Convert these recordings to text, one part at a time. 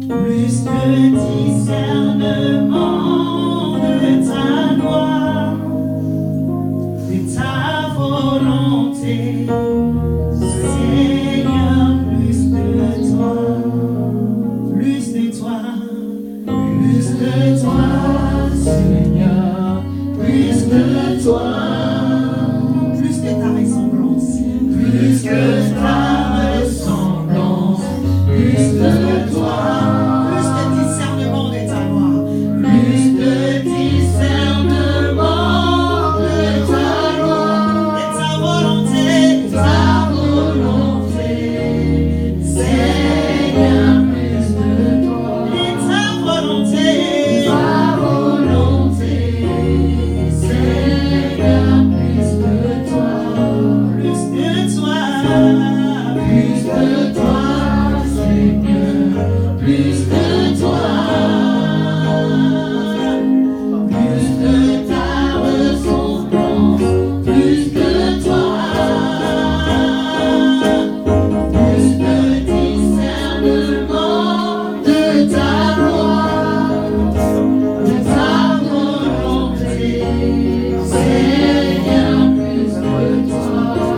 plus de discernement de ta loi, de ta volonté. Seigneur, plus de toi, plus de toi, plus de toi, Seigneur, plus de toi, plus de ta ressemblance, plus que ta ressemblance, plus de toi, plus de discernement de ta loi, plus de discernement de ta loi, de ta volonté, Seigneur, plus de toi, de ta volonté, Seigneur, plus de toi, plus de toi, plus de toi, Seigneur, plus de toi, plus de ta ressemblance, plus de toi, plus de discernement de ta loi, de ta volonté, Seigneur, plus de toi,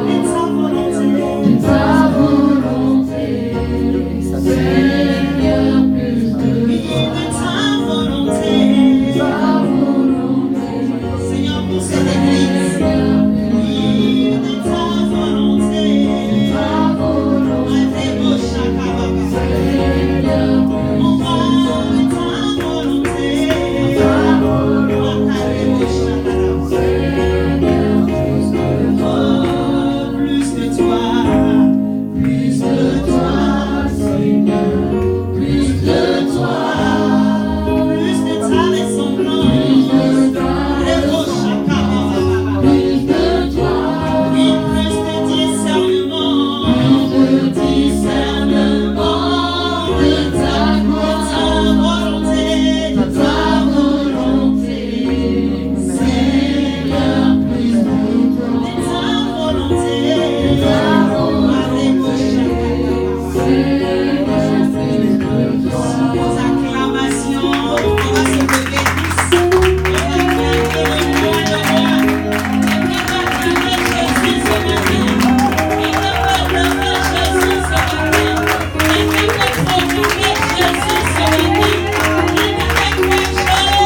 de ta volonté, Seigneur, plus de ta volonté, Seigneur, pour cette église, oui, de ta volonté, Matebo Shakababa, on va de ta volonté, Matebo Shakababa, oh, plus de toi, Seigneur, plus de toi, plus de ta ressemblance, Matebo Shakababa, plus de toi, oui, plus de discernement de ta volonté, Seigneur, plus de ta volonté, Matebo Shakababa. Aux acclamations, on va se lever tous. On va acclamer le roi de rois. On va acclamer Jésus ce matin. On va acclamer Jésus ce matin. On va proclamer Jésus ce matin. On va acclamer Jésus. Amen.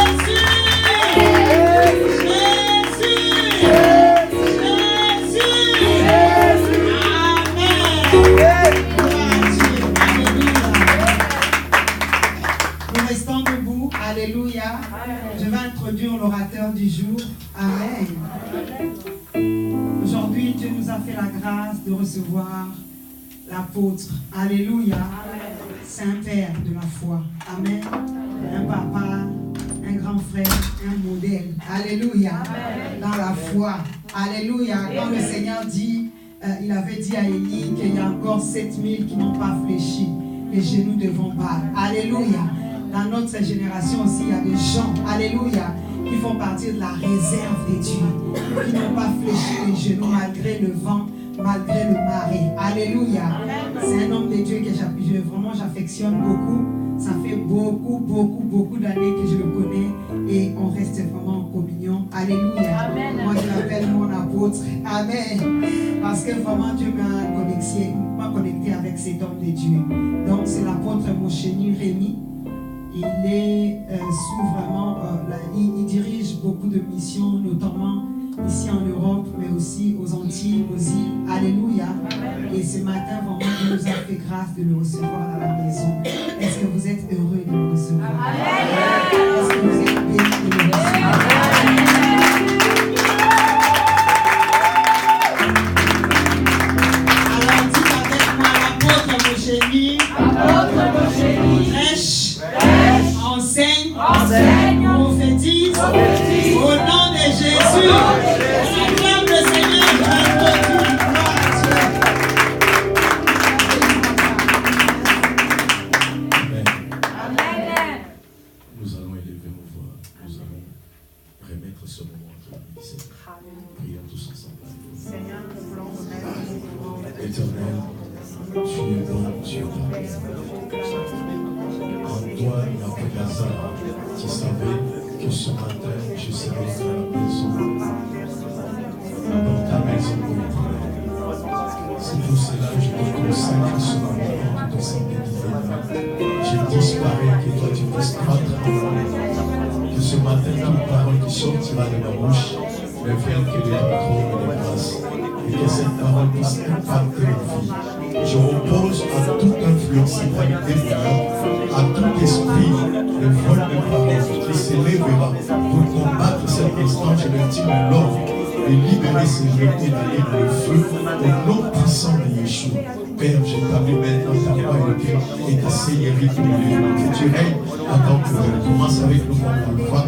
Nous restons debout. Alléluia. Je vais introduire l'orateur du jour. Amen. Aujourd'hui, Dieu nous a fait la grâce de recevoir l'apôtre. Alléluia. Saint-Père de la foi. Amen. Un papa, un grand frère, un modèle. Alléluia. Dans la foi. Alléluia. Quand le Seigneur dit, il avait dit à Élie qu'il y a encore 7000 qui n'ont pas fléchi les genoux devant Baal. Alléluia. Dans notre génération aussi, il y a des gens, alléluia, qui font partie de la réserve des dieux, qui n'ont pas fléchi les genoux malgré le vent, malgré le marais. Alléluia. C'est un homme de Dieu que j'affectionne beaucoup. Ça fait beaucoup d'années que je le connais et on reste vraiment en communion. Alléluia. Amen. Moi, je l'appelle mon apôtre. Amen. Parce que vraiment, Dieu m'a connecté avec cet homme de Dieu. Donc, c'est l'apôtre Mosheni Rémi. Il est sous vraiment, il dirige beaucoup de missions, notamment ici en Europe, mais aussi aux Antilles, aux îles. Alléluia. Amen. Et ce matin, vraiment, Dieu nous a fait grâce de le recevoir à la maison. Est-ce que vous êtes heureux de le recevoir? Amen. Est-ce que vous êtes bénis de le recevoir? Amen. Alors, dites avec moi l'apôtre Mosheni. Prêche. Enseigne, prophétise, au nom de Jésus. Acclame le Seigneur, gloire à Dieu. toi et après Lazare, tu savais que ce matin, je serai dans la maison, dans ta maison pour le travail. C'est pour cela que je te consacre ce matin en toute simplicité. Je disparais que toi tu puisses croître en moi. Que ce matin, toute parole qui sortira de ma bouche ne vienne que des trônes et des grâces. Et que cette parole puisse impacter nos vies. Je repose à toute influence satanique des ténèbres, à tout esprit de vol de parole qui s'élèvera pour combattre cet instant. Je le dis de l'ordre et libérer ces jetés dans le feu au nom puissant de Yeshua. Père, j'établis maintenant ta royauté et ta seigneurie pour les jours. Que tu règnes à ton pouvoir. Commence avec le monde alpha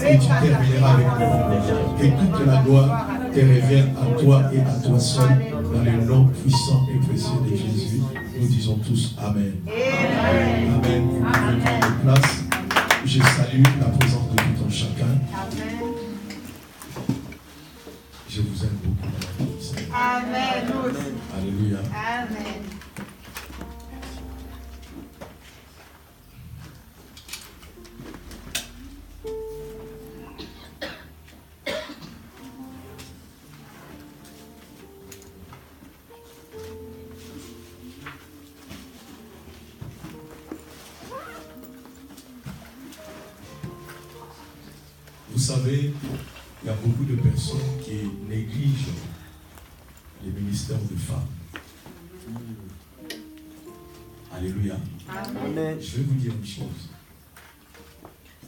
et tu termineras avec le monde. Que toute la gloire te revienne à toi et à toi seul. Dans le nom puissant et précieux de Jésus, nous disons tous Amen. Amen. Amen. Amen. Place. Je salue la présence de tout un chacun. Amen. Je vous aime beaucoup. Amen. Alléluia. Amen. Vous savez, il y a beaucoup de personnes qui négligent les ministères de femmes. Alléluia. Amen. Je vais vous dire une chose.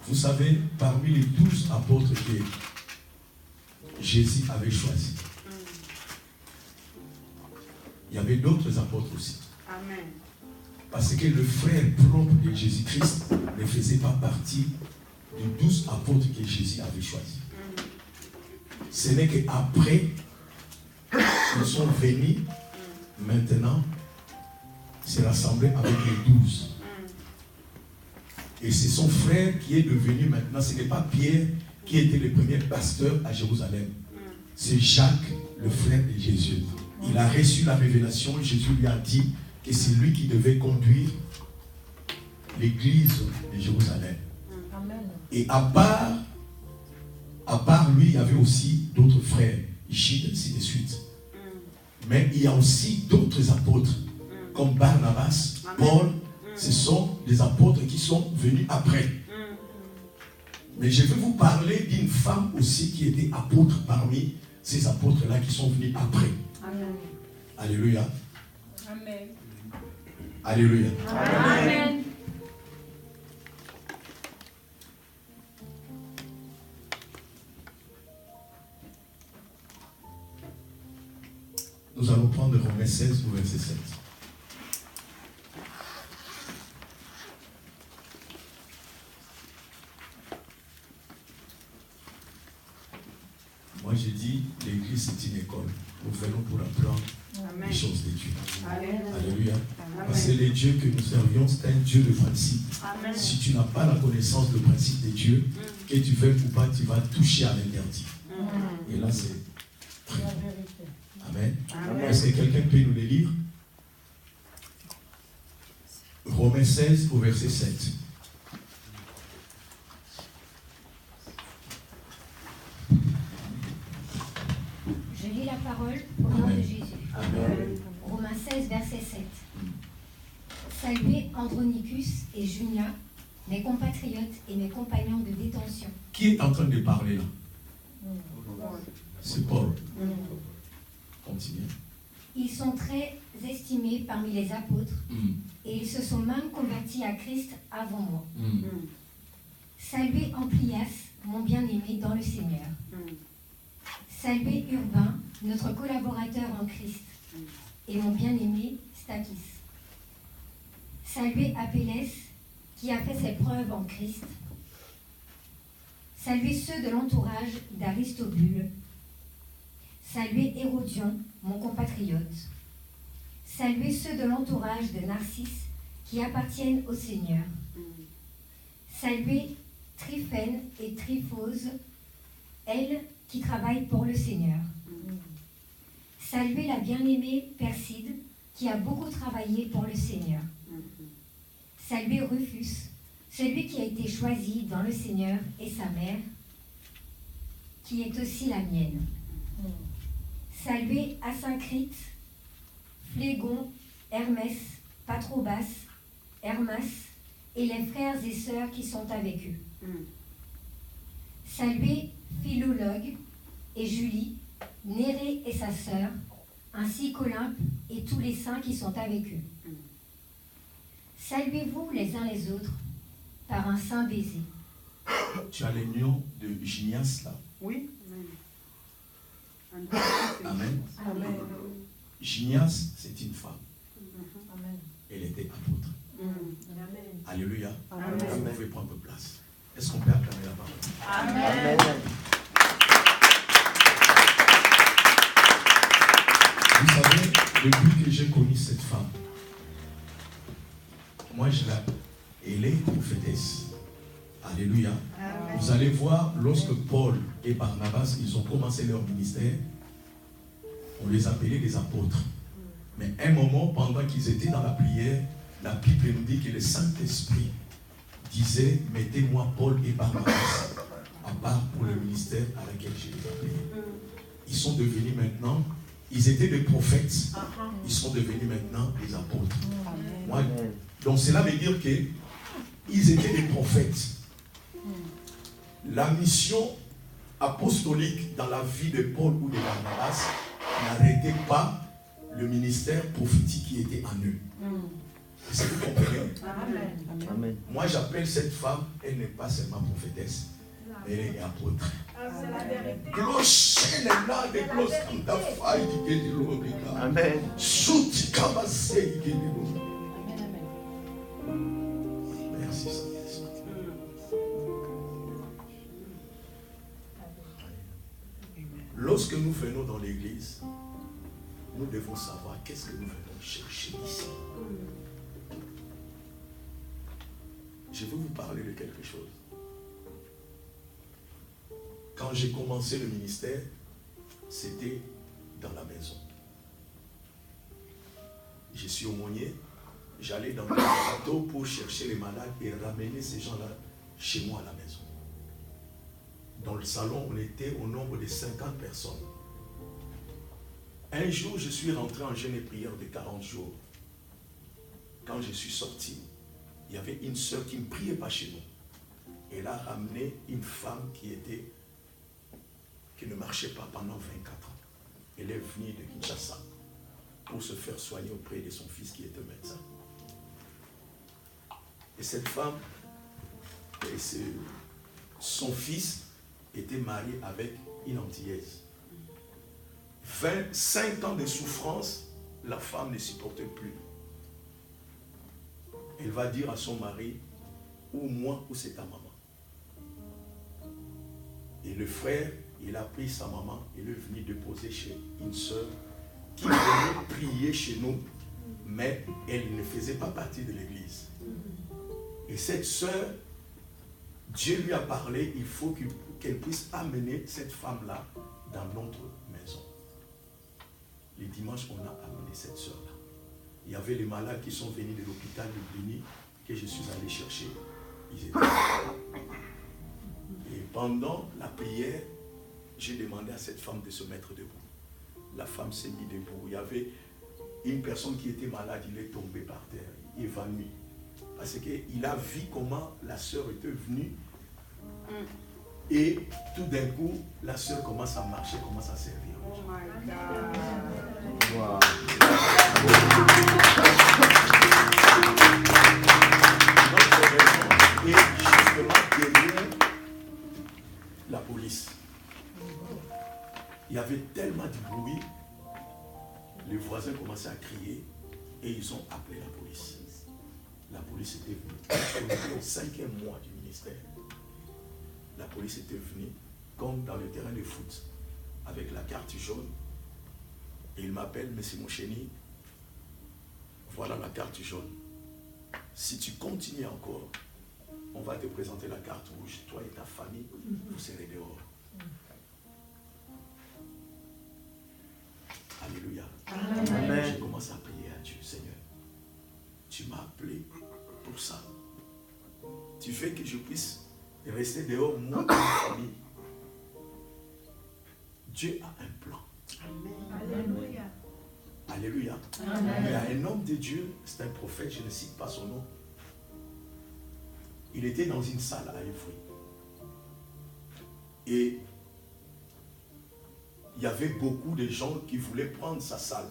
Vous savez, parmi les 12 apôtres que Jésus avait choisis, il y avait d'autres apôtres aussi. Amen. Parce que le frère propre de Jésus-Christ ne faisait pas partie des 12 apôtres que Jésus avait choisis. Ce n'est qu'après, ils sont venus maintenant se rassembler avec les 12. Et c'est son frère qui est devenu maintenant, ce n'est pas Pierre qui était le premier pasteur à Jérusalem. C'est Jacques, le frère de Jésus. Il a reçu la révélation, Jésus lui a dit que c'est lui qui devait conduire l'église de Jérusalem. Et à part lui, il y avait aussi d'autres frères, Gide, ainsi de suite. Mais il y a aussi d'autres apôtres, comme Barnabas, Paul. Ce sont des apôtres qui sont venus après. Mais je vais vous parler d'une femme aussi qui était apôtre parmi ces apôtres-là qui sont venus après. Amen. Alléluia. Amen. Alléluia. Amen. Nous allons prendre Romains 16 au verset 7. Moi, j'ai dit, l'église, c'est une école. Nous venons pour apprendre les choses de Dieu. Amen. Alléluia. Amen. Parce que le Dieu que nous servions, c'est un Dieu de principe. Amen. Si tu n'as pas la connaissance du principe de Dieu, que tu fais ou pas, tu vas toucher à l'interdit. Et là, c'est très bon. Amen. Amen. Est-ce que quelqu'un peut nous les lire? Romains 16 au verset 7. Je lis la parole au nom Amen. de Jésus. Amen. Romains 16, verset 7. Saluez Andronicus et Junia, mes compatriotes et mes compagnons de détention. Qui est en train de parler là? C'est Paul. Continue. Ils sont très estimés parmi les apôtres et ils se sont même convertis à Christ avant moi. Saluez Amplias, mon bien-aimé dans le Seigneur. Saluez Urbain, notre collaborateur en Christ, et mon bien-aimé Stachys. Saluez Apelles, qui a fait ses preuves en Christ. Saluez ceux de l'entourage d'Aristobule. Saluez Hérodion, mon compatriote. Saluez ceux de l'entourage de Narcisse, qui appartiennent au Seigneur. Saluez Tryphène et Tryphose, elles qui travaillent pour le Seigneur. Saluez la bien-aimée Perside, qui a beaucoup travaillé pour le Seigneur. Saluez Rufus, celui qui a été choisi dans le Seigneur est sa mère, qui est aussi la mienne. Saluez Asyncrite, Phlégon, Hermès, Patrobas, Hermas et les frères et sœurs qui sont avec eux. Saluez Philologue et Julie, Nérée et sa sœur, ainsi qu'Olympe et tous les saints qui sont avec eux. Saluez-vous les uns les autres par un saint baiser. Tu as les noms de Ginias là. Oui. Amen. Amen. Ginias, c'est une femme. Amen. Elle était apôtre. Amen. Alléluia. Amen. Vous pouvez prendre place. Est-ce qu'on peut acclamer la parole? Amen. Vous savez, depuis que j'ai connu cette femme, moi elle est prophétesse. Alléluia. Amen. Vous allez voir, lorsque Paul et Barnabas, ils ont commencé leur ministère, on les appelait des apôtres. Mais un moment, pendant qu'ils étaient dans la prière, la Bible nous dit que le Saint-Esprit disait, mettez-moi Paul et Barnabas à part pour le ministère à laquelle je les appelé. Ils sont devenus maintenant, ils étaient des prophètes, ils sont devenus maintenant des apôtres. Moi, donc cela veut dire qu'ils étaient des prophètes. La mission apostolique dans la vie de Paul ou de Barnabas n'arrêtait pas le ministère prophétique qui était en eux. Est-ce que vous comprenez? Amen. Moi j'appelle cette femme, elle n'est pas seulement prophétesse, mais elle est apôtre. C'est la vérité. Cloche, elle est là, des cloches comme ta faille qui est de l'eau. Amen. Souti comme assez qui est de l'eau. Merci Saint-Esprit. Lorsque nous venons dans l'église, nous devons savoir qu'est-ce que nous venons chercher ici. Je vais vous parler de quelque chose. Quand j'ai commencé le ministère, c'était dans la maison. Je suis aumônier, j'allais dans le bateau pour chercher les malades et ramener ces gens-là chez moi à la maison. Dans le salon, on était au nombre de 50 personnes. Un jour, je suis rentré en jeûne et prière de 40 jours. Quand je suis sorti, il y avait une sœur qui ne priait pas chez nous. Elle a ramené une femme qui ne marchait pas pendant 24 ans. Elle est venue de Kinshasa pour se faire soigner auprès de son fils qui était médecin. Et cette femme, son fils était marié avec une Antillaise. 25 ans de souffrance, la femme ne supportait plus. Elle va dire à son mari, ou moi ou c'est ta maman. Et le frère, il a pris sa maman, il est venu déposer chez une sœur qui venait prier chez nous, mais elle ne faisait pas partie de l'église. Et cette sœur, Dieu lui a parlé, il faut qu'elle puisse amener cette femme-là dans notre maison. Les dimanches, on a amené cette sœur-là. Il y avait les malades qui sont venus de l'hôpital de Blény, que je suis allé chercher. Ils étaient là. Et pendant la prière, j'ai demandé à cette femme de se mettre debout. La femme s'est mise debout. Il y avait une personne qui était malade, il est tombé par terre, évanoui. Parce qu'il a vu comment la sœur était venue. Et tout d'un coup, la sœur commence à marcher, commence à servir. Oh my God. Wow. Notre maison est justement derrière la police. Il y avait tellement de bruit, les voisins commençaient à crier et ils ont appelé la police. La police était venue. On était au 5e mois du ministère. La police était venue comme dans le terrain de foot avec la carte jaune. Et il m'appelle, Monsieur Moucheni, voilà la carte jaune. Si tu continues encore, on va te présenter la carte rouge. Toi et ta famille, vous serez dehors. Alléluia. Amen. Je commence à prier à Dieu, Seigneur. Tu m'as appelé pour ça. tu fais que je puisse rester dehors, moi et ma famille. Dieu a un plan. Alléluia. Alléluia. Amen. Mais à un homme de Dieu, c'est un prophète, je ne cite pas son nom. Il était dans une salle à Évry. Et il y avait beaucoup de gens qui voulaient prendre sa salle.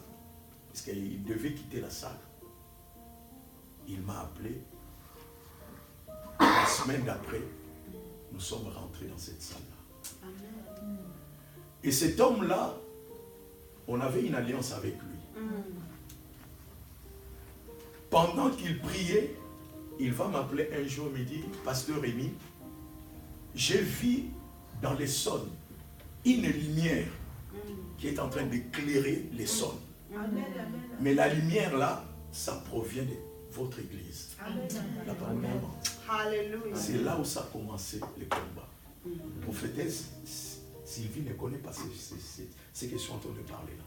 Parce qu'il devait quitter la salle. Il m'a appelé. La semaine d'après, nous sommes rentrés dans cette salle-là. Et cet homme-là, on avait une alliance avec lui. Pendant qu'il priait, il va m'appeler un jour et me dit, Pasteur Rémi, j'ai vu dans les sonnes une lumière qui est en train d'éclairer les sonnes. Mais la lumière là, ça provient de votre église. La parole Alléluia. C'est là où ça a commencé le combat. Prophétesse Sylvie ne connaît pas ces que je suis en train de parler là.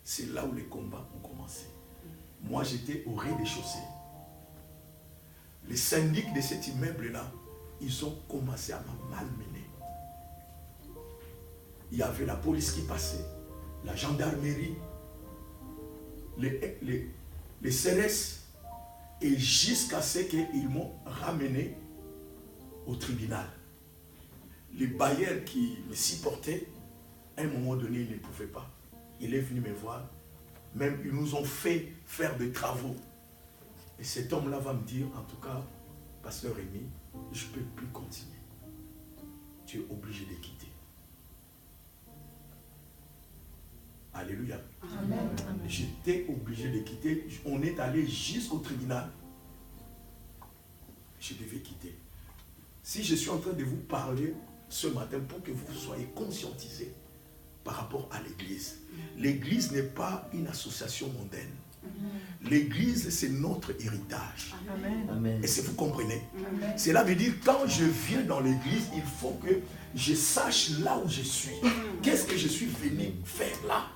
C'est là où les combats ont commencé. Moi, j'étais au rez-de-chaussée. Les syndics de cet immeuble-là, ils ont commencé à me malmener. Il y avait la police qui passait, la gendarmerie, les CRS, et jusqu'à ce qu'ils m'ont ramené au tribunal. Les bailleurs qui me supportaient, à un moment donné, ils ne pouvaient pas. Il est venu me voir. Même, ils nous ont fait faire des travaux. Et cet homme-là va me dire, en tout cas, Pasteur Rémi, je ne peux plus continuer. Tu es obligé de quitter. Alléluia. Amen. J'étais obligé de quitter. On est allé jusqu'au tribunal. Je devais quitter. Si je suis en train de vous parler ce matin pour que vous soyez conscientisés par rapport à l'église. L'église n'est pas une association mondaine. L'église, c'est notre héritage. Amen. Et si vous comprenez, cela veut dire quand je viens dans l'église, il faut que je sache là où je suis. Qu'est-ce que je suis venu faire là?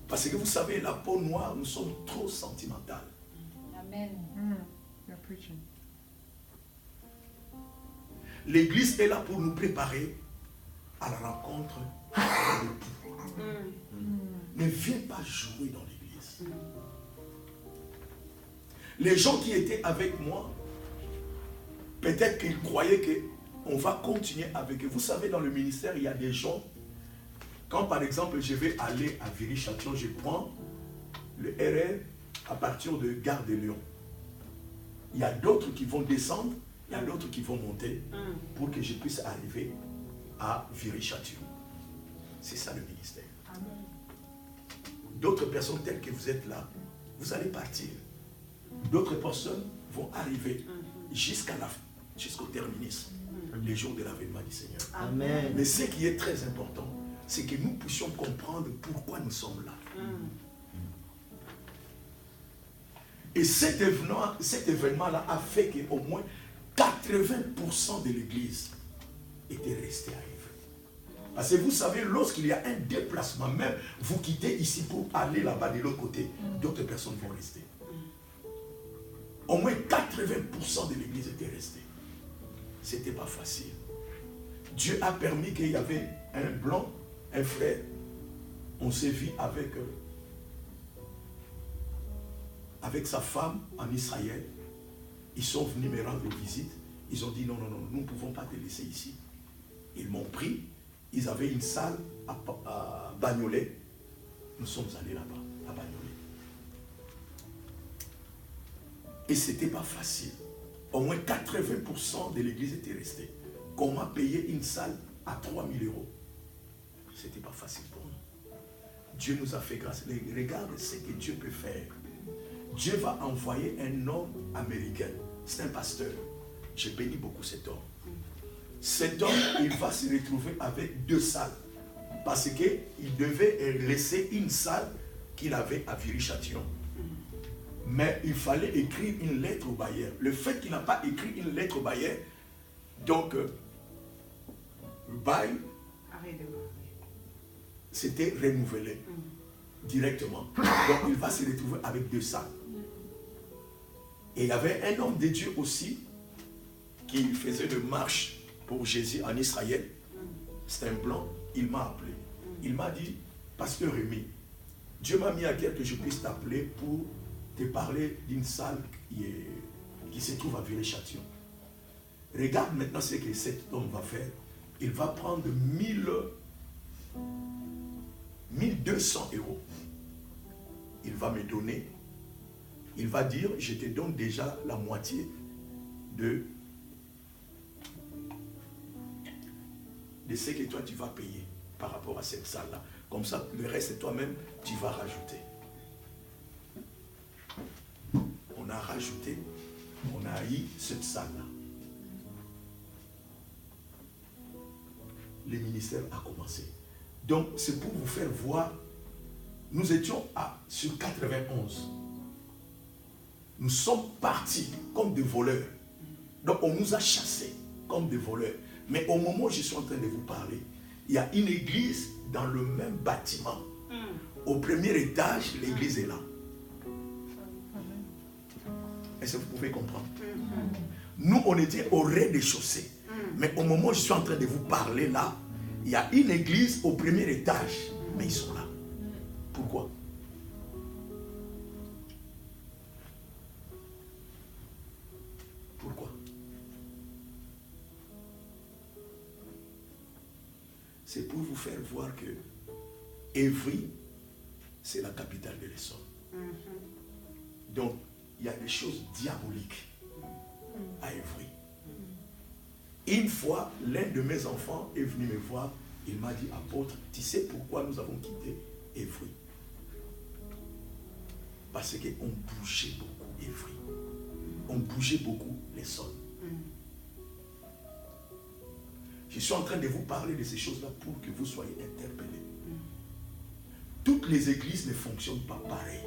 Parce que vous savez, la peau noire, nous sommes trop sentimentales. Amen. You're preaching. L'église est là pour nous préparer à la rencontre de l'époux. Ne viens pas jouer dans l'église. Les gens qui étaient avec moi, peut-être qu'ils croyaient qu'on va continuer avec eux. Vous savez, dans le ministère, il y a des gens, quand par exemple je vais aller à Viry-Châtillon, je prends le RR à partir de Gare de Lyon. Il y a d'autres qui vont descendre, il y a d'autres qui vont monter pour que je puisse arriver à Viry-Châtillon. C'est ça le ministère. D'autres personnes telles que vous êtes là, vous allez partir. D'autres personnes vont arriver jusqu'au terminus, les jours de l'avènement du Seigneur. Amen. Mais ce qui est très important, c'est que nous puissions comprendre pourquoi nous sommes là. Et cet événement-là a fait qu'au moins 80% de l'église était restée à Évry. Parce que vous savez, lorsqu'il y a un déplacement, même vous quittez ici pour aller là-bas de l'autre côté, d'autres personnes vont rester. Au moins 80% de l'église était restée. Ce n'était pas facile. Dieu a permis qu'il y avait un blanc, un frère. On s'est vu avec sa femme en Israël. Ils sont venus me rendre visite. Ils ont dit non, non, non, nous ne pouvons pas te laisser ici. Ils m'ont pris. Ils avaient une salle à Bagnolet. Nous sommes allés là-bas, à Bagnolet. Et ce n'était pas facile. Au moins 80% de l'église était restée. Comment payer une salle à 3 000 €? Ce n'était pas facile pour nous. Dieu nous a fait grâce. Regarde ce que Dieu peut faire. Dieu va envoyer un homme américain. C'est un pasteur. Je bénis beaucoup cet homme. Cet homme, il va se retrouver avec 2 salles. Parce qu'il devait laisser une salle qu'il avait à Viry-Châtillon. Mais il fallait écrire une lettre au bailleur. Le fait qu'il n'a pas écrit une lettre au bailleur, donc le bail, c'était renouvelé. directement. Donc il va se retrouver avec 2 salles. Et il y avait un homme de Dieu aussi qui faisait de marche pour Jésus en Israël. C'est un blanc. Il m'a appelé. Il m'a dit, Pasteur Rémi, Dieu m'a mis à cœur que je puisse t'appeler pour te parler d'une salle qui se trouve à Viry-Châtillon. Regarde maintenant ce que cet homme va faire. Il va prendre 1200 euros. Il va me donner. Il va dire, je te donne déjà la moitié de ce que toi tu vas payer par rapport à cette salle-là. Comme ça, le reste, toi-même, tu vas rajouter. On a rajouté, on a eu cette salle-là. Le ministère a commencé. Donc, c'est pour vous faire voir, nous étions sur 91. Nous sommes partis comme des voleurs. Donc, on nous a chassés comme des voleurs. Mais au moment où je suis en train de vous parler, il y a une église dans le même bâtiment. Au premier étage, l'église est là. Est-ce que vous pouvez comprendre? Nous, on était au rez-de-chaussée. Mais au moment où je suis en train de vous parler là, il y a une église au premier étage. Mais ils sont là. Pourquoi? Pourquoi? C'est pour vous faire voir que Évry, c'est la capitale de l'Essonne. Donc, il y a des choses diaboliques à Évry. Une fois, l'un de mes enfants est venu me voir. Il m'a dit, apôtre, tu sais pourquoi nous avons quitté Évry? Parce qu'on bougeait beaucoup Évry. On bougeait beaucoup l'Essonne. Je suis en train de vous parler de ces choses-là pour que vous soyez interpellés. Toutes les églises ne fonctionnent pas pareil.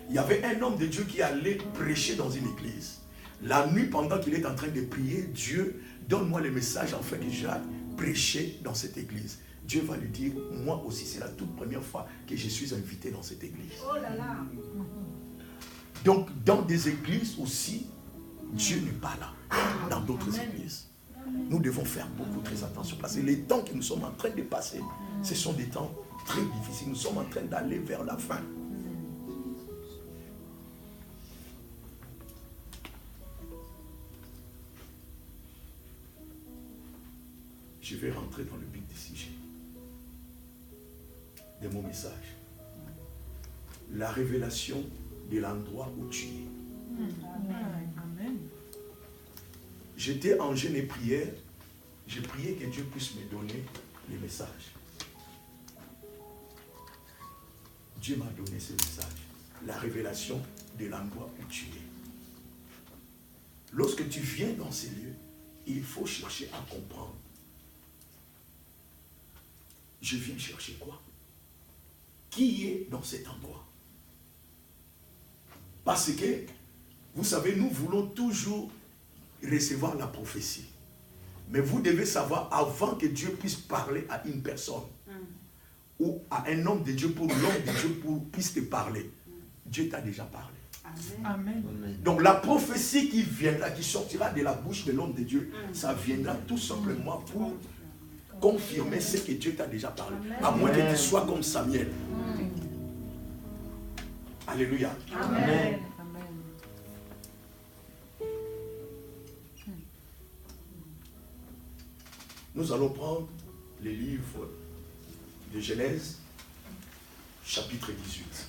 Il y avait un homme de Dieu qui allait prêcher dans une église. La nuit, pendant qu'il est en train de prier, Dieu, donne-moi le message afin que j'aille prêcher dans cette église. Dieu va lui dire, moi aussi, c'est la toute première fois que je suis invité dans cette église. Oh là là. Donc, dans des églises aussi, Dieu n'est pas là. Dans d'autres églises. Nous devons faire beaucoup très attention. Parce que les temps que nous sommes en train de passer, ce sont des temps très difficiles. Nous sommes en train d'aller vers la fin. Je vais rentrer dans le but du sujet de mon message. La révélation de l'endroit où tu es. Amen. J'étais en jeûne et prière. J'ai prié que Dieu puisse me donner les messages. Dieu m'a donné ce message. La révélation de l'endroit où tu es. Lorsque tu viens dans ces lieux, il faut chercher à comprendre. Je viens chercher quoi? Qui est dans cet endroit? Parce que, vous savez, nous voulons toujours recevoir la prophétie. Mais vous devez savoir, avant que Dieu puisse parler à une personne, ou à un homme de Dieu, pour l'homme de Dieu puisse te parler, Dieu t'a déjà parlé. Amen. Donc la prophétie qui viendra, qui sortira de la bouche de l'homme de Dieu, ça viendra tout simplement pour confirmer ce que Dieu t'a déjà parlé. À moins que tu sois comme Samuel. Alléluia. Amen. Nous allons prendre les livres de Genèse, chapitre 18.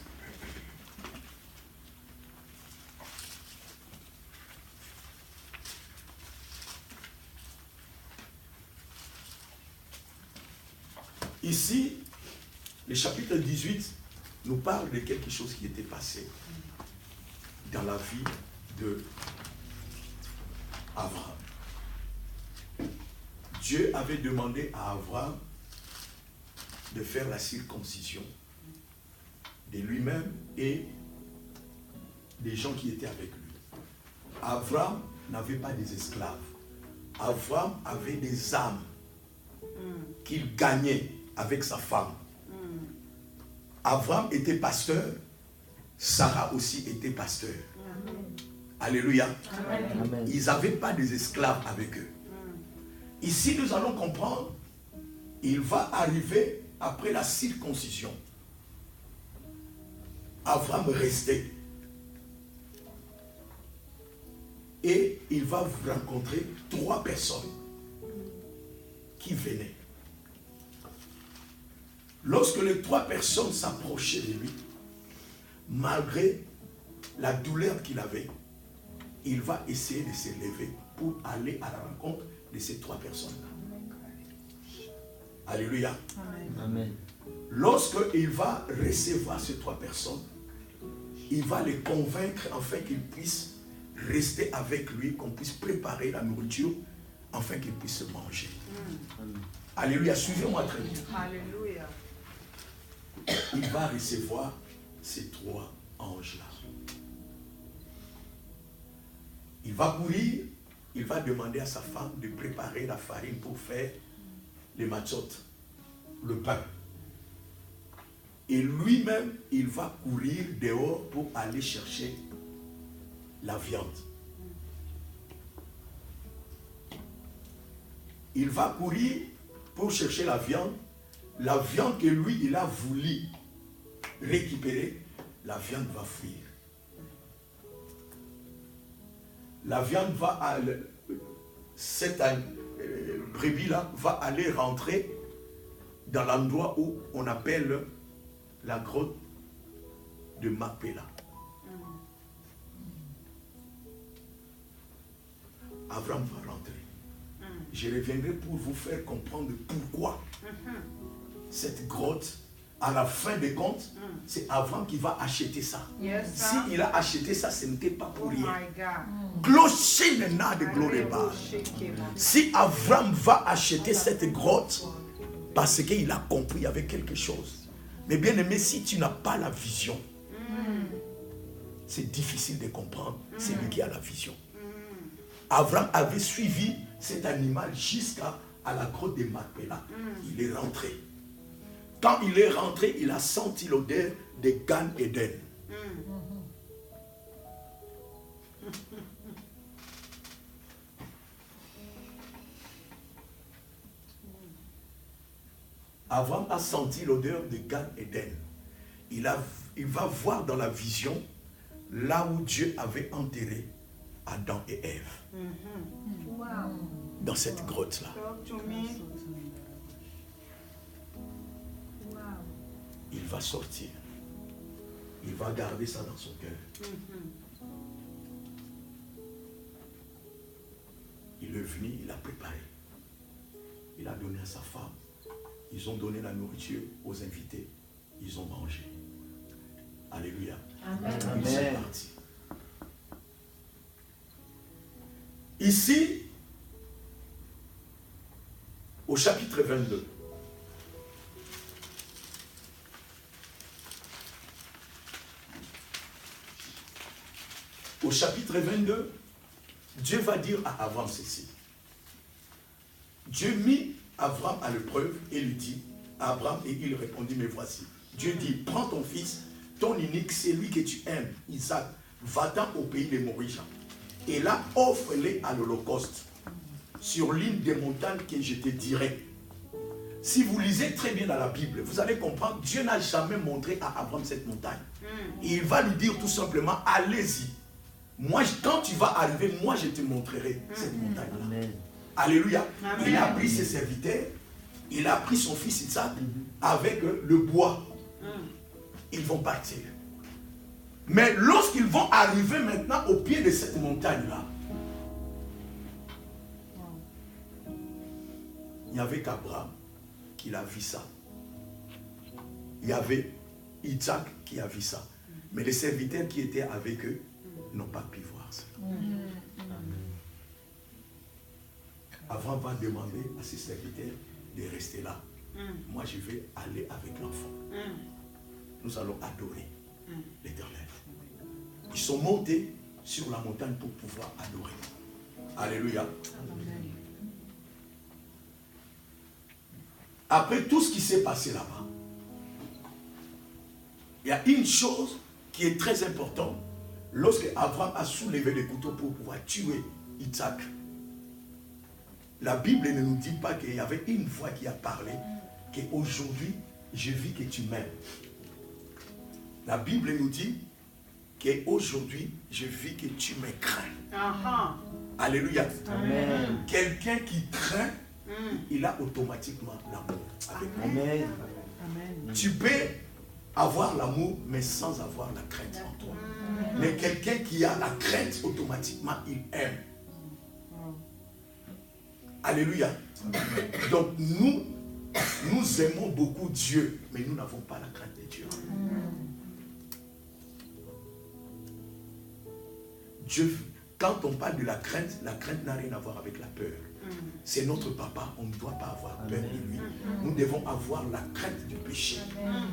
Ici, le chapitre 18 nous parle de quelque chose qui était passé dans la vie de Abraham. Dieu avait demandé à Abraham de faire la circoncision de lui-même et des gens qui étaient avec lui. Abraham n'avait pas des esclaves. Abraham avait des âmes qu'il gagnait avec sa femme. Abraham était pasteur, Sarah aussi était pasteur. Alléluia. Amen. Ils n'avaient pas des esclaves avec eux. Ici, nous allons comprendre, il va arriver après la circoncision. Abraham restait. Et il va rencontrer 3 personnes qui venaient. Lorsque les 3 personnes s'approchaient de lui, malgré la douleur qu'il avait, il va essayer de se lever pour aller à la rencontre de ces 3 personnes-là. Alléluia. Amen. Lorsqu'il va recevoir ces 3 personnes, il va les convaincre afin qu'ils puissent rester avec lui, qu'on puisse préparer la nourriture afin qu'ils puissent manger. Alléluia, suivez-moi très bien. Alléluia. Il va recevoir ces 3 anges-là. Il va courir, il va demander à sa femme de préparer la farine pour faire les matzot, le pain. Et lui-même, il va courir dehors pour aller chercher la viande. Il va courir pour chercher la viande que lui, il a voulu récupérer, la viande va fuir. La viande va, cette brebis-là va aller rentrer dans l'endroit où on appelle la grotte de Macpéla. Abraham va rentrer. Je reviendrai pour vous faire comprendre pourquoi cette grotte, à la fin des comptes, c'est Abraham qui va acheter ça. Yes, sir. S'il a acheté ça, ce n'était pas pour Oh rien. my God. Clocher n'a de gloire. Si Abraham va acheter cette grotte, parce qu'il a compris avec quelque chose. Mais bien aimé, si tu n'as pas la vision, c'est difficile de comprendre celui qui a la vision. Abraham avait suivi cet animal jusqu'à la grotte de Macpéla. Il est rentré. Quand il est rentré, il a senti l'odeur de Gan Eden. Abraham a senti l'odeur de Gan Eden. Il va voir dans la vision là où Dieu avait enterré Adam et Ève. Dans cette grotte-là. Talk to me. Il va sortir. Il va garder ça dans son cœur. Il est venu, il a préparé. Il a donné à sa femme. Ils ont donné la nourriture aux invités. Ils ont mangé. Alléluia. Amen. Ils sont partis. Ici, au chapitre 22, au chapitre 22, Dieu va dire à Abraham ceci. Dieu mit Abraham à l'épreuve et lui dit, à Abraham, et il répondit, mais voici. Dieu dit, prends ton fils, ton unique, celui que tu aimes, Isaac, va-t'en au pays des Moricha. Et là, offre-les à l'Holocauste, sur l'une des montagnes que je te dirai. Si vous lisez très bien dans la Bible, vous allez comprendre, Dieu n'a jamais montré à Abraham cette montagne. Et il va lui dire tout simplement, allez-y. Moi, quand tu vas arriver, moi je te montrerai cette montagne-là. Amen. Alléluia. Amen. Il a pris ses serviteurs, il a pris son fils Isaac avec le bois. Ils vont partir. Mais lorsqu'ils vont arriver maintenant au pied de cette montagne-là, il n'y avait qu'Abraham qui a vu ça. Il y avait Isaac qui a vu ça. Mais les serviteurs qui étaient avec eux n'ont pas pu voir ça. Abraham va demander à ses serviteurs de rester là. Moi, je vais aller avec l'enfant. Nous allons adorer l'Éternel. Ils sont montés sur la montagne pour pouvoir adorer. Alléluia. Après tout ce qui s'est passé là-bas, Il y a une chose qui est très importante. Lorsque Abraham a soulevé les couteaux pour pouvoir tuer Isaac, la Bible ne nous dit pas qu'il y avait une voix qui a parlé, qu'aujourd'hui, je vis que tu m'aimes. La Bible nous dit qu'aujourd'hui, je vis que tu me crains. Alléluia. Amen. Quelqu'un qui craint, il a automatiquement l'amour avec lui. Amen. Tu peux avoir l'amour, mais sans avoir la crainte en toi. Mais quelqu'un qui a la crainte, automatiquement, il aime. Alléluia. Donc nous aimons beaucoup Dieu, mais nous n'avons pas la crainte de Dieu. Dieu, quand on parle de la crainte n'a rien à voir avec la peur. C'est notre papa, on ne doit pas avoir peur de lui. Nous devons avoir la crainte du péché.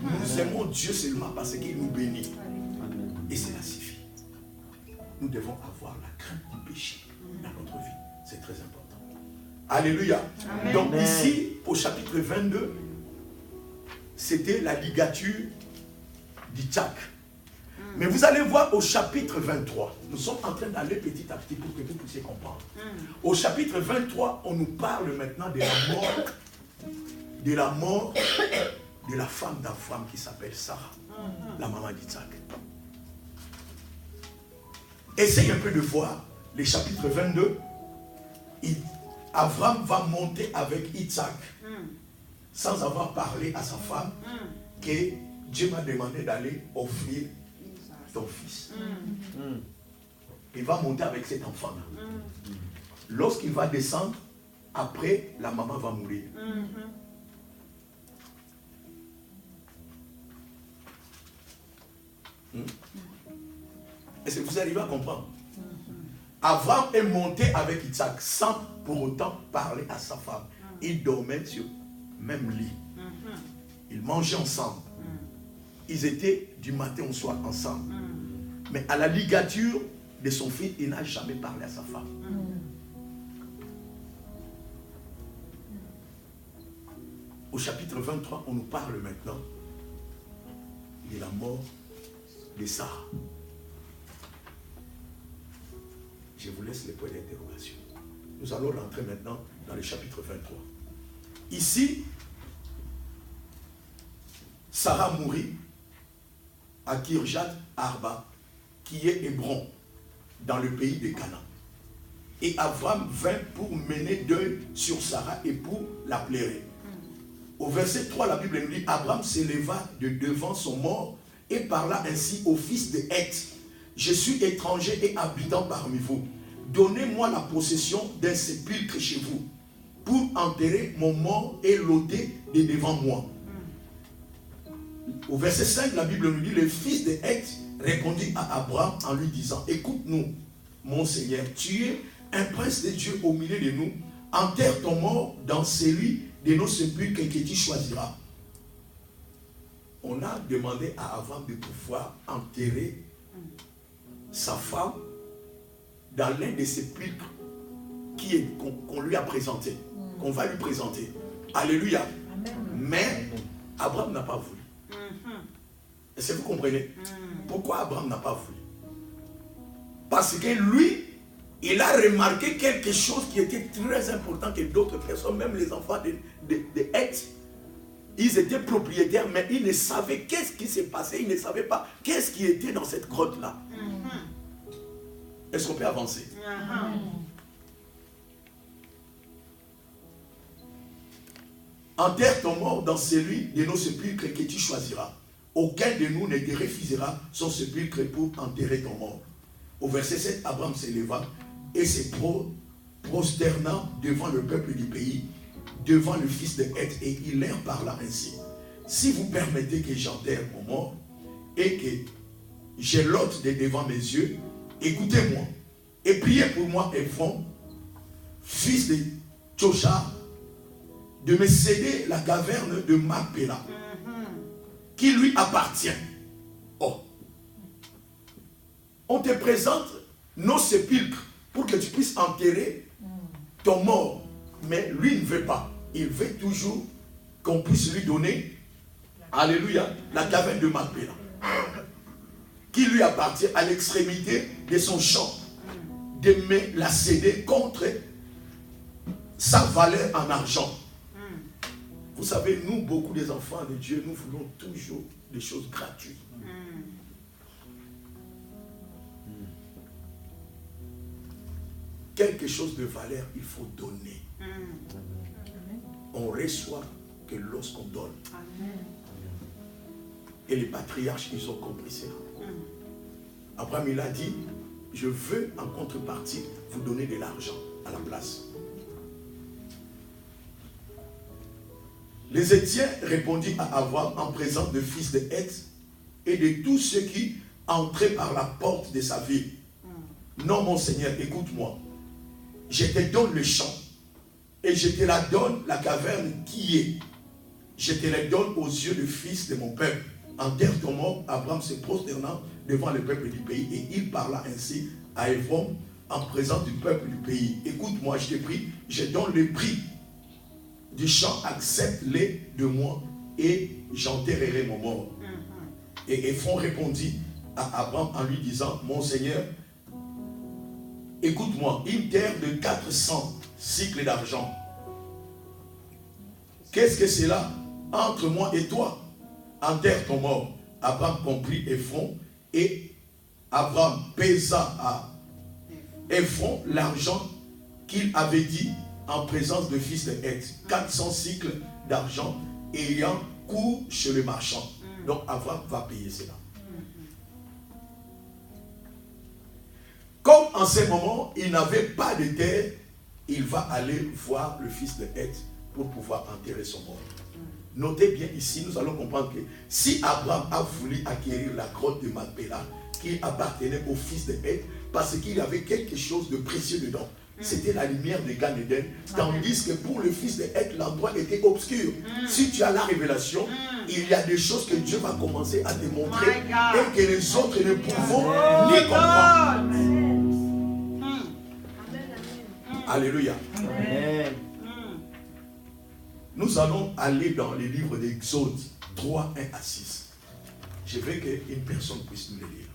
Nous aimons Dieu seulement parce qu'il nous bénit. Et cela suffit. Nous devons avoir la crainte du péché dans notre vie. C'est très important. Alléluia. Amen. Donc Amen. ici, au chapitre 22, c'était la ligature d'Isaac. Mais vous allez voir au chapitre 23, nous sommes en train d'aller petit à petit pour que vous puissiez comprendre. Au chapitre 23, on nous parle maintenant de la mort de la femme d'Abraham qui s'appelle Sarah, la maman d'Isaac. Essayez un peu de voir le chapitre 22. Abraham va monter avec Isaac sans avoir parlé à sa femme que Dieu m'a demandé d'aller offrir ton fils. Il va monter avec cet enfant-là. Lorsqu'il va descendre, après, la maman va mourir. Est-ce que vous arrivez à comprendre? Abraham est monté avec Isaac sans pour autant parler à sa femme. Ils dormaient sur le même lit. Ils mangeaient ensemble. Ils étaient du matin au soir ensemble. Mais à la ligature de son fils, il n'a jamais parlé à sa femme. Au chapitre 23, on nous parle maintenant de la mort de Sarah. Je vous laisse les points d'interrogation. Nous allons rentrer maintenant dans le chapitre 23. Ici, Sarah mourit à Kirjat Arba, qui est Hébron, dans le pays de Canaan. Et Abraham vint pour mener deuil sur Sarah et pour la plairer. Au verset 3, la Bible nous dit, Abraham s'éleva de devant son mort et parla ainsi au fils de Heth. Je suis étranger et habitant parmi vous. Donnez-moi la possession d'un sépulcre chez vous pour enterrer mon mort et l'ôter de devant moi. Au verset 5, la Bible nous dit, le fils de Heth répondit à Abraham en lui disant, écoute-nous, mon Seigneur, tu es un prince de Dieu au milieu de nous, enterre ton mort dans celui de nos sépulcres que tu choisiras. On a demandé à Abraham de pouvoir enterrer sa femme dans l'un des sépulcres qu'on lui a présenté, qu'on va lui présenter. Alléluia. Mais Abraham n'a pas voulu. Est-ce que vous comprenez? Pourquoi Abraham n'a pas voulu? Parce que lui, il a remarqué quelque chose qui était très important que d'autres personnes, même les enfants de Heth, ils étaient propriétaires, mais ils ne savaient qu'est-ce qui s'est passé, ils ne savaient pas qu'est-ce qui était dans cette grotte-là. Est-ce qu'on peut avancer? Enterre ton mort dans celui de nos sépulcres que tu choisiras. Aucun de nous ne te refusera son sépulcre pour enterrer ton mort. Au verset 7, Abraham s'éleva et se prosterna devant le peuple du pays, devant le fils de Heth, et il leur parla ainsi. Si vous permettez que j'enterre mon mort et que je l'ôte de devant mes yeux, écoutez-moi et priez pour moi, Ephron, fils de Tchocha, de me céder la caverne de Macpéla, qui lui appartient. Oh, on te présente nos sépulcres pour que tu puisses enterrer ton mort, mais lui ne veut pas. Il veut toujours qu'on puisse lui donner, alléluia, la caverne de Macpéla. qui lui appartient à l'extrémité de son champ, de me la céder contre sa valeur en argent. Vous savez, nous, beaucoup des enfants de Dieu, nous voulons toujours des choses gratuites. Quelque chose de valeur, il faut donner. On reçoit que lorsqu'on donne. Et les patriarches, ils ont compris cela. Abraham, il a dit, je veux en contrepartie vous donner de l'argent à la place. Les Hétiens répondit à Abraham en présence de fils de Heth et de tous ceux qui entraient par la porte de sa ville. Non, mon Seigneur, écoute-moi. Je te donne le champ et je te la donne, la caverne qui est. Je te la donne aux yeux du fils de mon peuple. Enterre ton mort, Abraham se prosternant devant le peuple du pays et il parla ainsi à Évron en présence du peuple du pays. Écoute-moi, je te prie, je donne le prix du champ, accepte-les de moi et j'enterrerai mon mort. Et Évron répondit à Abraham en lui disant, mon Seigneur, écoute-moi, une terre de 400 cycles d'argent. Qu'est-ce que c'est là entre moi et toi? Enterre ton mort. Abraham comprit Évron et Abraham pesa à Évron l'argent qu'il avait dit en présence de fils de Heth. 400 cycles d'argent ayant cours chez le marchand. Donc Abraham va payer cela. Comme en ce moment, il n'avait pas de terre, il va aller voir le fils de Heth pour pouvoir enterrer son mort. Notez bien ici, nous allons comprendre que si Abraham a voulu acquérir la grotte de Macpéla, qui appartenait au fils de Heth, parce qu'il y avait quelque chose de précieux dedans. C'était la lumière de Gan Eden, tandis que pour le fils de Heth, l'endroit était obscur. Si tu as la révélation, il y a des choses que Dieu va commencer à te montrer et que les autres ne pourront ni comprendre. Alléluia. Amen. Nous allons aller dans les livres d'Exode 3, 1 à 6. Je veux qu'une personne puisse nous les lire.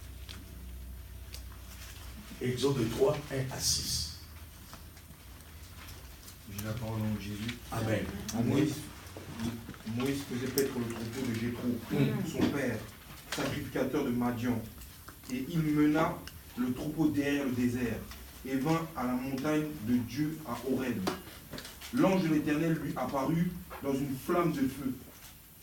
Exode 3, 1 à 6. J'ai la parole en Jésus. Amen. Moïse faisait paître le troupeau de Jéthro, son père, sacrificateur de Madian. Et il mena le troupeau derrière le désert et vint à la montagne de Dieu à Horeb. L'ange de l'Éternel lui apparut dans une flamme de feu,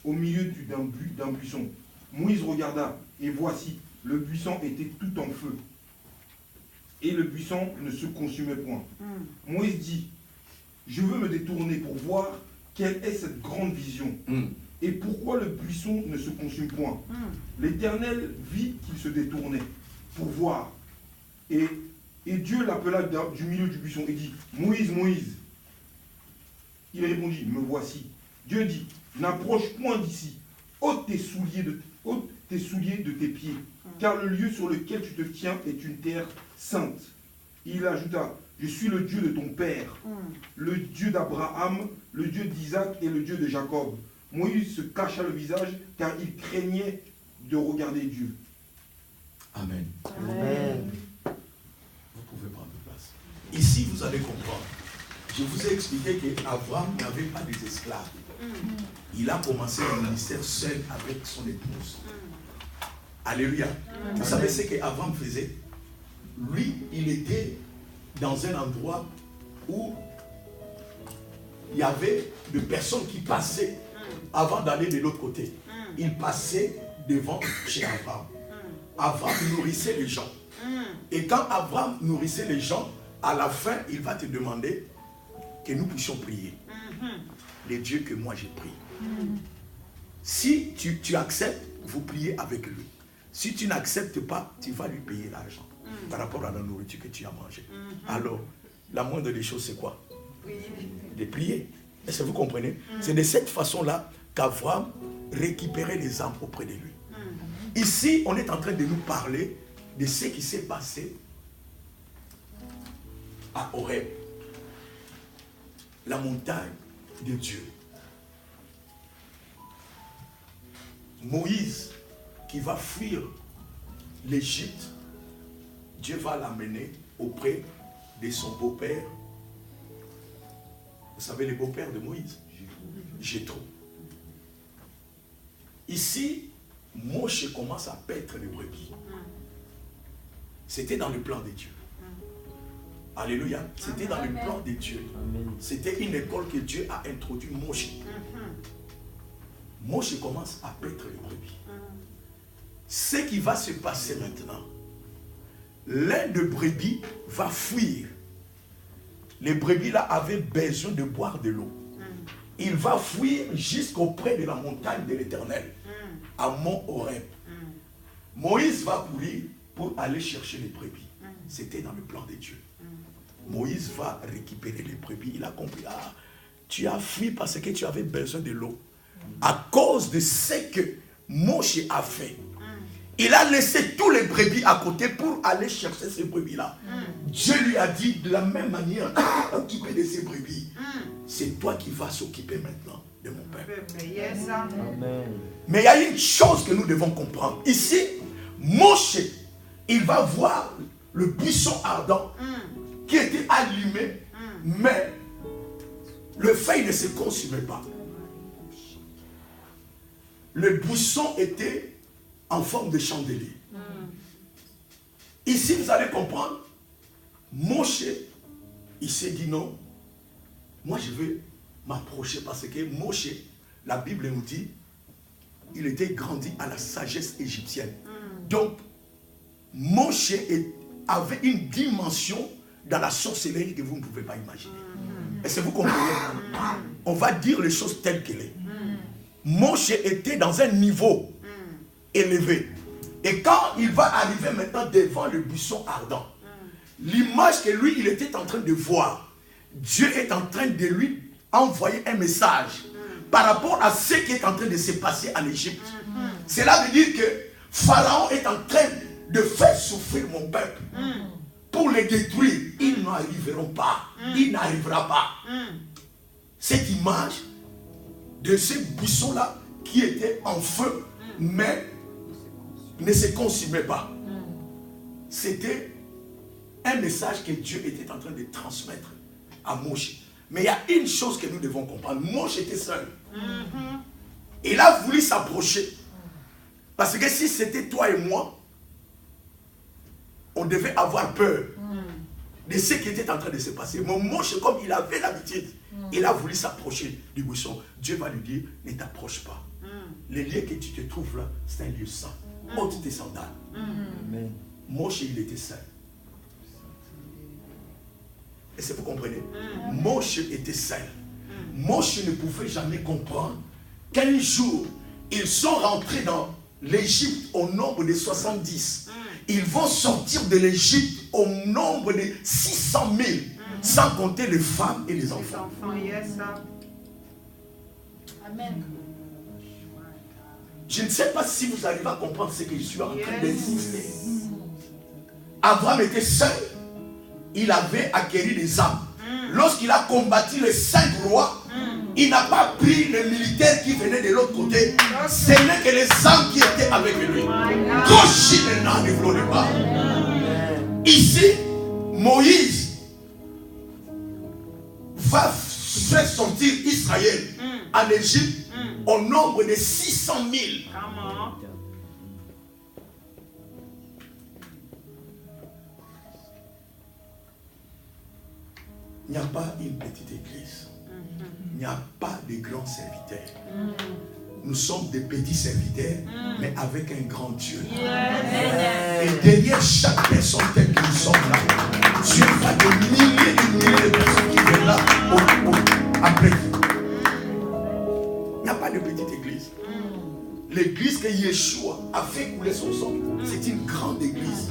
au milieu d'un buisson. Moïse regarda, et voici, le buisson était tout en feu, et le buisson ne se consumait point. Moïse dit, je veux me détourner pour voir quelle est cette grande vision, et pourquoi le buisson ne se consume point. L'Éternel vit qu'il se détournait pour voir, et Dieu l'appela du milieu du buisson et dit, Moïse, Moïse. Il répondit, me voici. Dieu dit, n'approche point d'ici, ôte tes souliers de tes pieds, car le lieu sur lequel tu te tiens est une terre sainte. Il ajouta, je suis le Dieu de ton père, le Dieu d'Abraham, le Dieu d'Isaac et le Dieu de Jacob. Moïse se cacha le visage, car il craignait de regarder Dieu. Amen. Amen. Vous pouvez prendre place. Ici, vous allez comprendre. Je vous ai expliqué qu'Abraham n'avait pas des esclaves. Il a commencé le ministère seul avec son épouse. Alléluia. Vous savez ce qu'Abraham faisait? Lui, il était dans un endroit où il y avait des personnes qui passaient avant d'aller de l'autre côté. Il passait devant chez Abraham. Abraham nourrissait les gens. Et quand Abraham nourrissait les gens, à la fin, il va te demander que nous puissions prier. Les dieux que moi j'ai pris. Si tu acceptes, vous priez avec lui. Si tu n'acceptes pas, tu vas lui payer l'argent par rapport à la nourriture que tu as mangée. Alors, la moindre des choses, c'est quoi? De prier. Est-ce que vous comprenez? C'est de cette façon-là qu'Abraham récupérait les âmes auprès de lui. Ici, on est en train de nous parler de ce qui s'est passé à Horeb, la montagne de Dieu. Moïse, qui va fuir l'Égypte, Dieu va l'amener auprès de son beau-père. Vous savez, le beau-père de Moïse, Jéthro. Ici, Moïse commence à paître les brebis. C'était dans le plan de Dieu. Alléluia. C'était dans le plan de Dieu. C'était une école que Dieu a introduit Moïse. Moïse commence à paître les brebis. Ce qui va se passer maintenant, l'un de brebis va fuir. Les brebis là avaient besoin de boire de l'eau. Il va fuir jusqu'auprès de la montagne de l'Éternel, à Mont Horeb. Moïse va courir pour aller chercher les brebis. C'était dans le plan de Dieu. Moïse va récupérer les brebis. Il a compris, ah, tu as fui parce que tu avais besoin de l'eau. À cause de ce que Moïse a fait, il a laissé tous les brebis à côté pour aller chercher ces brebis-là. Dieu lui a dit de la même manière, occuper de ces brebis. C'est toi qui vas s'occuper maintenant de mon peuple. Mais il y a une chose que nous devons comprendre. Ici, Moïse, il va voir le buisson ardent qui était allumé, mais le feu ne se consumait pas. Le buisson était en forme de chandelier. Ici, vous allez comprendre, Moïse, il s'est dit non, moi je vais m'approcher parce que Moïse, la Bible nous dit, il était grandi à la sagesse égyptienne. Donc, Moïse avait une dimension dans la sorcellerie que vous ne pouvez pas imaginer. Est-ce que vous comprenez? On va dire les choses telles qu'elles sont. Moïse était dans un niveau élevé. Et quand il va arriver maintenant devant le buisson ardent, l'image que lui, il était en train de voir, Dieu est en train de lui envoyer un message par rapport à ce qui est en train de se passer en Égypte. Cela veut dire que Pharaon est en train de faire souffrir mon peuple. Pour les détruire, ils n'arriveront pas. Il n'arrivera pas. Cette image de ce buisson-là qui était en feu, mais ne se consumait pas. C'était un message que Dieu était en train de transmettre à Moïse. Mais il y a une chose que nous devons comprendre. Moïse était seul. Il a voulu s'approcher. Parce que si c'était toi et moi, on devait avoir peur de ce qui était en train de se passer. Mais Moïse, comme il avait l'habitude, il a voulu s'approcher du buisson. Dieu va lui dire, ne t'approche pas. Le lieu que tu te trouves là, c'est un lieu saint. Ôte tes sandales. Moïse, il était seul. Est-ce que vous comprenez? Moïse était seul. Moïse ne pouvait jamais comprendre qu'un jour, ils sont rentrés dans l'Égypte au nombre de 70. Ils vont sortir de l'Égypte au nombre de 600 000, sans compter les femmes et les enfants. Amen. Je ne sais pas si vous arrivez à comprendre ce que je suis en train d'insister. Abraham était seul. Il avait acquis des âmes. Lorsqu'il a combattu les 5 rois, il n'a pas pris les militaires qui venaient de l'autre côté. Ce n'est que les âmes qui étaient avec lui. Ici, Moïse va faire sortir Israël en Égypte au nombre de 600 000. Il n'y a pas une petite église. Il n'y a pas de grands serviteurs. Nous sommes des petits serviteurs, mais avec un grand Dieu. Et derrière chaque personne telle que nous sommes là, Dieu va des milliers et des milliers de personnes qui viennent là après vous. Il n'y a pas de petite église. L'église que Yeshua a fait couler son sang, c'est une grande église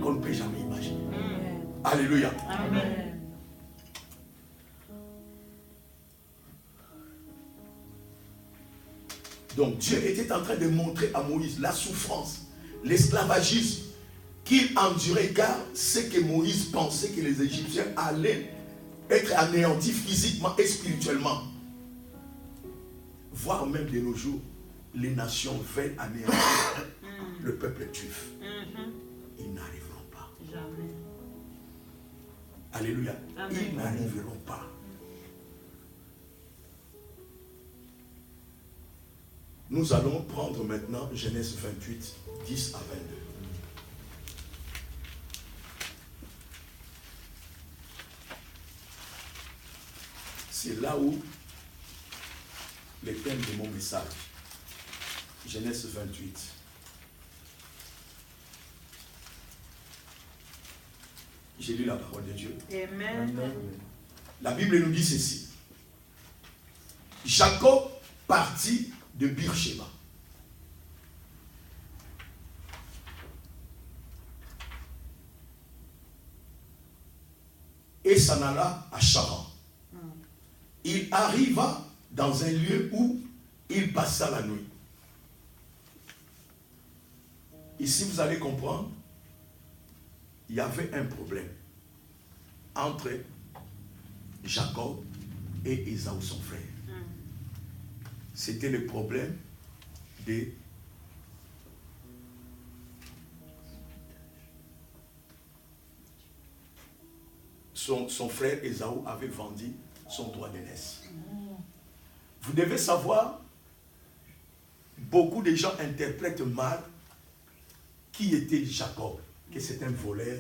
qu'on ne peut jamais imaginer. Alléluia. Amen. Donc Dieu était en train de montrer à Moïse la souffrance, l'esclavagisme qu'il endurait, car ce que Moïse pensait que les Égyptiens allaient être anéantis physiquement et spirituellement. Voire même de nos jours, les nations veulent anéantir le peuple juif, ils n'arriveront pas. Jamais. Alléluia. Amen. Ils n'arriveront pas. Nous allons prendre maintenant Genèse 28, 10 à 22. C'est là où le thème de mon message. Genèse 28. J'ai lu la parole de Dieu. Amen. La Bible nous dit ceci. Jacob partit de Beersheba. Et s'en alla à Charan. Il arriva dans un lieu où il passa la nuit. Ici, vous allez comprendre, il y avait un problème entre Jacob et Ésaü, son frère. C'était le problème de son frère Ésaü avait vendu son droit d'aînesse. Vous devez savoir, beaucoup de gens interprètent mal qui était Jacob, que c'est un voleur.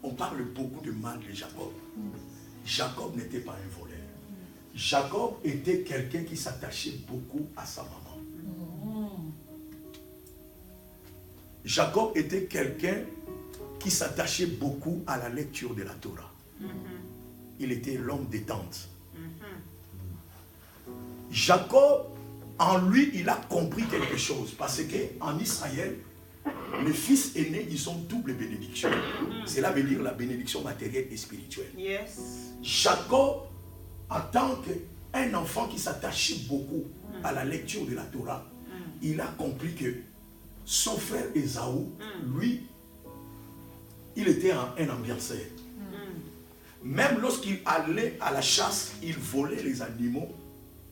On parle beaucoup de mal de Jacob. Jacob n'était pas un voleur. Jacob était quelqu'un qui s'attachait beaucoup à sa maman. Jacob était quelqu'un qui s'attachait beaucoup à la lecture de la Torah. Il était l'homme détente. Jacob, en lui, il a compris quelque chose. Parce qu'en Israël, les fils aînés, ils ont double bénédiction. Cela veut dire la bénédiction matérielle et spirituelle. Yes. Jacob, en tant qu'un enfant qui s'attachait beaucoup à la lecture de la Torah, il a compris que son frère Ésaü, lui, il était un ambianceur. Même lorsqu'il allait à la chasse, il volait les animaux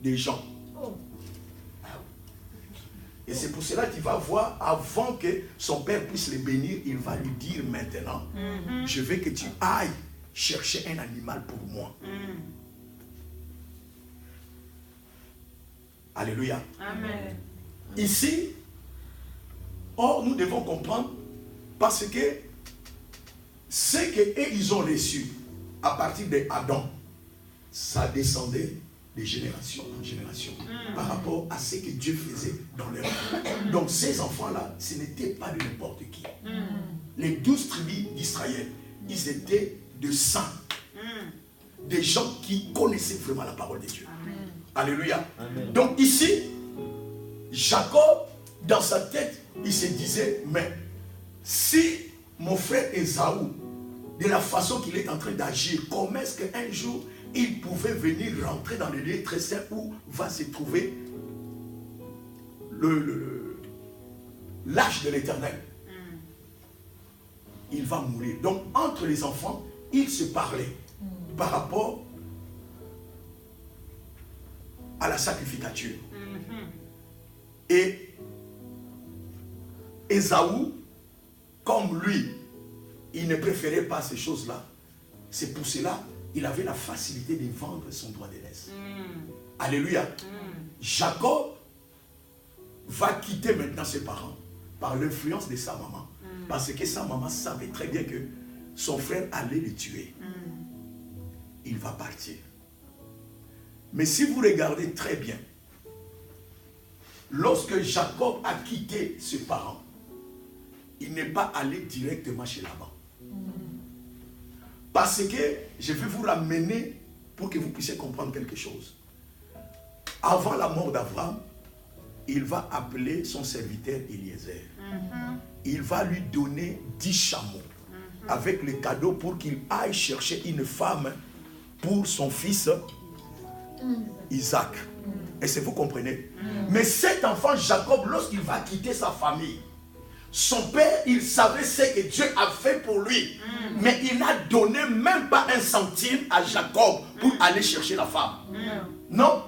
des gens. Et c'est pour cela qu'il va voir, avant que son père puisse les bénir, il va lui dire maintenant, je veux que tu ailles chercher un animal pour moi. Alléluia. Amen. Ici, or nous devons comprendre, parce que ce qu'ils ont reçu à partir d'Adam, ça descendait de génération en génération par rapport à ce que Dieu faisait dans leur vie. Donc ces enfants-là, ce n'étaient pas de n'importe qui. Les 12 tribus d'Israël, ils étaient de saints, des gens qui connaissaient vraiment la parole de Dieu. Alléluia. Amen. Donc ici, Jacob, dans sa tête, il se disait, mais si mon frère Ésaü, de la façon qu'il est en train d'agir, comment est-ce qu'un jour il pouvait venir rentrer dans le lieu très saint où va se trouver l'arche de l'Éternel? Il va mourir. Donc entre les enfants, ils se parlaient par rapport à la sacrificature. Et Ésaü, comme lui, il ne préférait pas ces choses-là. C'est pour cela qu'il avait la facilité de vendre son droit d'aînesse. Alléluia. Jacob va quitter maintenant ses parents par l'influence de sa maman. Parce que sa maman savait très bien que son frère allait le tuer. Il va partir. Mais si vous regardez très bien, lorsque Jacob a quitté ses parents, il n'est pas allé directement chez Laban. Parce que je vais vous ramener pour que vous puissiez comprendre quelque chose. Avant la mort d'Abraham, il va appeler son serviteur Eliezer. Il va lui donner 10 chameaux avec le cadeau pour qu'il aille chercher une femme pour son fils Isaac. Est-ce que vous comprenez? Mais cet enfant Jacob, lorsqu'il va quitter sa famille, son père, il savait ce que Dieu a fait pour lui. Mais il n'a donné même pas un centime à Jacob pour aller chercher la femme. Non.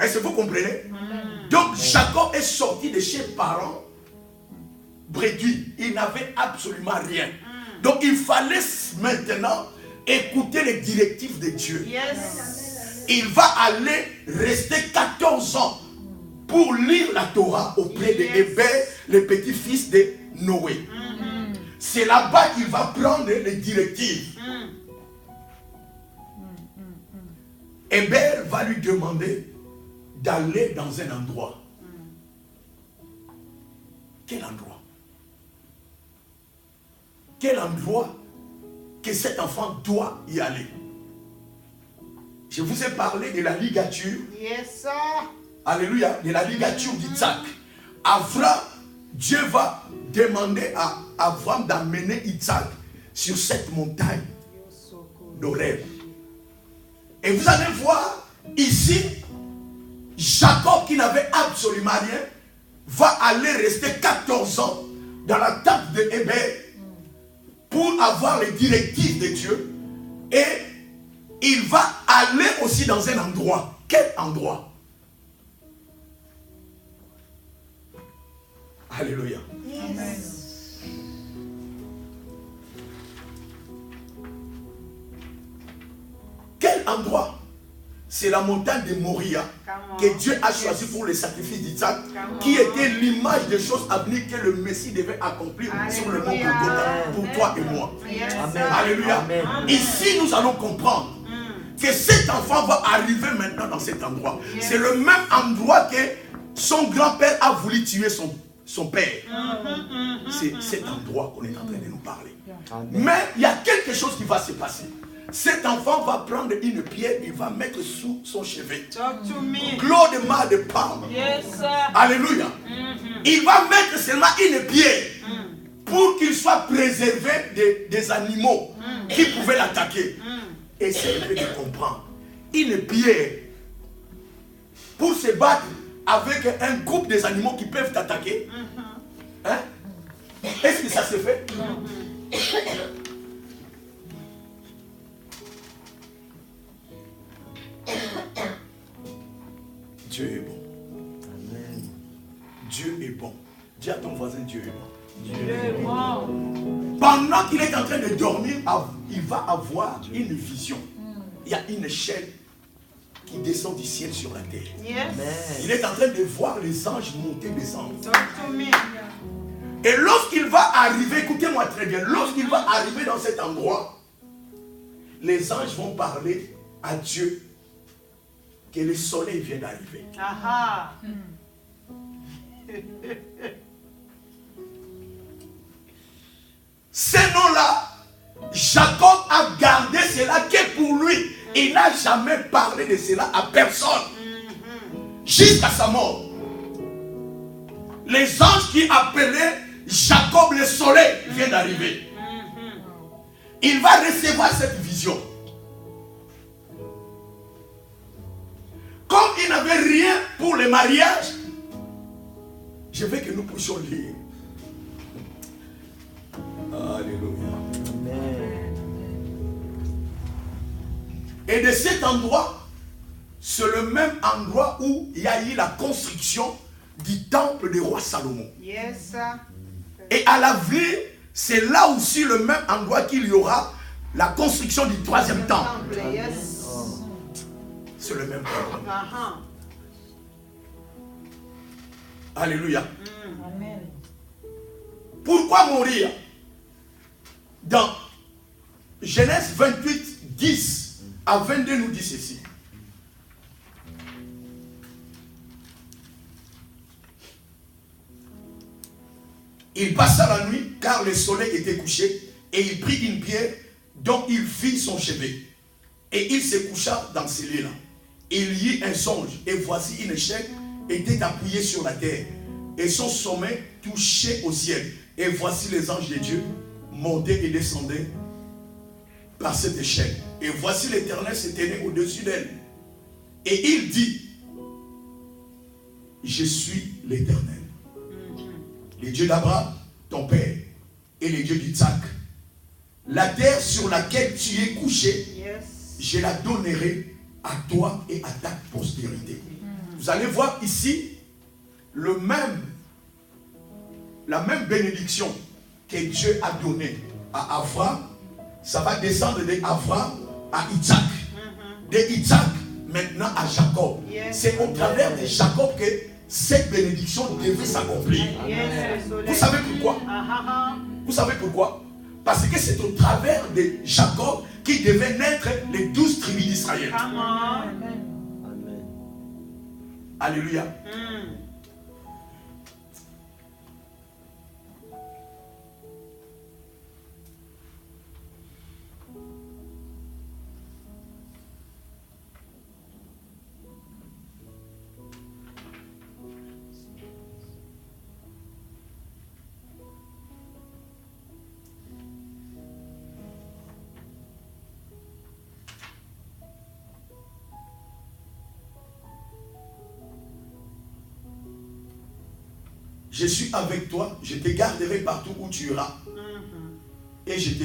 Est-ce que vous comprenez? Donc Jacob est sorti de chez parents bréduits. Il n'avait absolument rien. Donc il fallait maintenant écouter les directives de Dieu. Il va aller rester 14 ans pour lire la Torah auprès de Hébert, le petit-fils de Noé. C'est là-bas qu'il va prendre les directives. Hébert va lui demander d'aller dans un endroit. Quel endroit? Quel endroit que cet enfant doit y aller? Je vous ai parlé de la ligature. Alléluia, de la ligature d'Isaac. Abraham, Dieu va demander à Abraham d'amener Isaac sur cette montagne d'Horeb. Et vous allez voir ici, Jacob qui n'avait absolument rien, va aller rester 14 ans dans la tente de Hébert pour avoir les directives de Dieu. Et il va aller aussi dans un endroit. Quel endroit? Alléluia. Quel endroit? C'est la montagne de Moria que Dieu a choisi pour le sacrifice d'Isaac, qui était l'image des choses à venir que le Messie devait accomplir sur le mont Golgotha pour toi et moi. Alléluia. Ici, nous allons comprendre que cet enfant va arriver maintenant dans cet endroit. C'est le même endroit que son grand-père a voulu tuer son père. C'est cet endroit qu'on est en train de nous parler. Mais il y a quelque chose qui va se passer. Cet enfant va prendre une pierre et va mettre sous son chevet. Claude de de palme. Alléluia. Il va mettre seulement une pierre pour qu'il soit préservé des animaux qui pouvaient l'attaquer. Essayez de comprendre. Une pierre pour se battre avec un groupe des animaux qui peuvent t'attaquer. Hein? Est-ce que ça se fait? Dieu est bon. Amen. Dieu est bon. Dis à ton voisin, Dieu est bon. Dieu est bon. Pendant qu'il est en train de dormir, il va avoir une vision. Il y a une chaîne qui descend du ciel sur la terre. Il est en train de voir les anges monter, descendre. Et lorsqu'il va arriver, écoutez-moi très bien, lorsqu'il va arriver dans cet endroit, les anges vont parler à Dieu que le soleil vient d'arriver. Ces noms-là, Jacob a gardé cela que pour lui. Il n'a jamais parlé de cela à personne. Jusqu'à sa mort. Les anges qui appelaient Jacob le soleil viennent d'arriver. Il va recevoir cette vision. Comme il n'avait rien pour le mariage, je veux que nous puissions lire. Alléluia. Amen. Et de cet endroit, c'est le même endroit où il y a eu la construction du temple du roi Salomon. Et à l'avenir, c'est là aussi le même endroit qu'il y aura la construction du troisième temple. C'est le même temple. Alléluia. Amen. Pourquoi mourir? Dans Genèse 28, 10 à 22 nous dit ceci. Il passa la nuit car le soleil était couché et il prit une pierre dont il fit son chevet. Et il se coucha dans ce lit-là. Il y eut un songe et voici une chaîne était appuyée sur la terre et son sommet touchait au ciel. Et voici les anges de Dieu montaient et descendaient par cette chaîne. Et voici l'Éternel se tenait au-dessus d'elle. Et il dit, je suis l'Éternel, le Dieu d'Abraham, ton père, et le Dieu d'Isaac. La terre sur laquelle tu es couché, je la donnerai à toi et à ta postérité. Vous allez voir ici la même bénédiction que Dieu a donnée à Abraham, ça va descendre d'Abraham à Isaac. De Isaac maintenant à Jacob. C'est au travers de Jacob que cette bénédiction devait s'accomplir. Vous savez pourquoi? Vous savez pourquoi? Parce que c'est au travers de Jacob qui devaient naître les 12 tribus d'Israël. Alléluia. Je suis avec toi, je te garderai partout où tu iras. Et je te